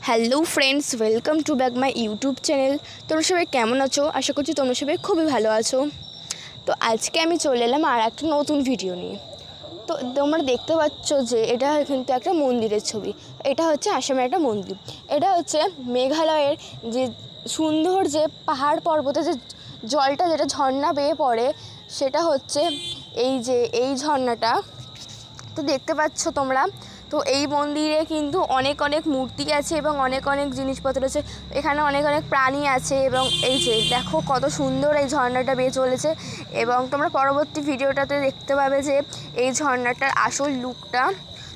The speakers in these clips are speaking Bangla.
Hello friends, welcome to back my YouTube channel. তোমরা সবাই কেমন আছো? আশা করছি তোমরা সবাই খুবই ভালো আছো। তো আজকে আমি চলে এলাম আর একটা নতুন ভিডিও নিয়ে। তো তোমরা দেখতে পাচ্ছ যে এটা কিন্তু একটা মন্দিরের ছবি। এটা হচ্ছে আসামের একটা মন্দির। এটা হচ্ছে মেঘালয়ের যে সুন্দর যে পাহাড় পর্বতে যে জলটা যেটা ঝর্ণা বেয়ে পড়ে, সেটা হচ্ছে এই ঝর্ণাটা। তো দেখতে পাচ্ছ তোমরা। তো এই মন্দিরে কিন্তু অনেক অনেক মূর্তি আছে এবং অনেক অনেক জিনিসপত্র আছে। এখানে অনেক অনেক প্রাণী আছে এবং এই যে দেখো কত সুন্দর এই ঝর্ণাটা বেয়ে চলেছে। এবং তোমরা পরবর্তী ভিডিওটাতে দেখতে পাবে যে এই ঝর্ণাটার আসল লুকটা।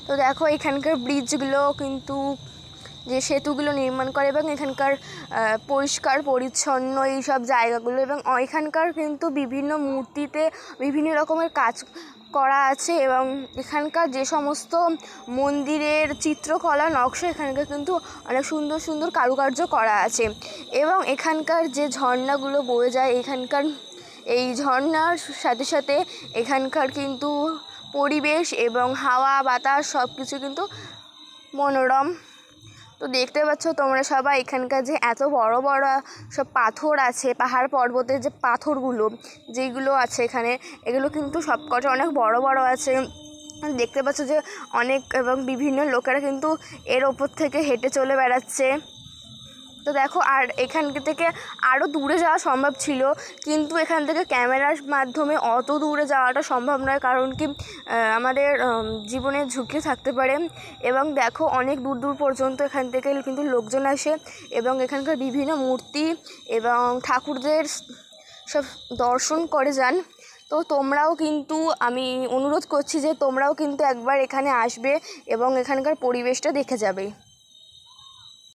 তো দেখো এখানকার ব্রিজগুলো কিন্তু যে সেতুগুলো নির্মাণ করে এবং এখানকার পরিষ্কার পরিচ্ছন্ন এই সব জায়গাগুলো, এবং এখানকার কিন্তু বিভিন্ন মূর্তিতে বিভিন্ন রকমের কাজ করা আছে। এবং এখানকার যে সমস্ত মন্দিরের চিত্রকলা নকশা, এখানকার কিন্তু অনেক সুন্দর সুন্দর কারুকার্য করা আছে। এবং এখানকার যে ঝর্ণাগুলো বয়ে যায়, এখানকার এই ঝর্ণার সাথে সাথে এখানকার কিন্তু পরিবেশ এবং হাওয়া বাতাস সব কিছু কিন্তু মনোরম। তো দেখতে পাচ্ছ তোমরা সবাই এখানকার যে এত বড় বড় সব পাথর আছে, পাহাড় পর্বতের যে পাথরগুলো যেগুলো আছে এখানে, এগুলো কিন্তু সবকটা অনেক বড় বড় আছে। দেখতে পাচ্ছ যে অনেক এবং বিভিন্ন লোকেরা কিন্তু এর ওপর থেকে হেঁটে চলে বেড়াচ্ছে। তো দেখো, আর এখান থেকে আরও দূরে যাওয়া সম্ভব ছিল, কিন্তু এখান থেকে ক্যামেরার মাধ্যমে অত দূরে যাওয়াটা সম্ভব নয়, কারণ কি আমাদের জীবনের ঝুঁকি থাকতে পারে। এবং দেখো অনেক দূর দূর পর্যন্ত এখান থেকে কিন্তু লোকজন আসে এবং এখানকার বিভিন্ন মূর্তি এবং ঠাকুরদের সব দর্শন করে যান। তো তোমরাও কিন্তু, আমি অনুরোধ করছি যে তোমরাও কিন্তু একবার এখানে আসবে এবং এখানকার পরিবেশটা দেখে যাবে।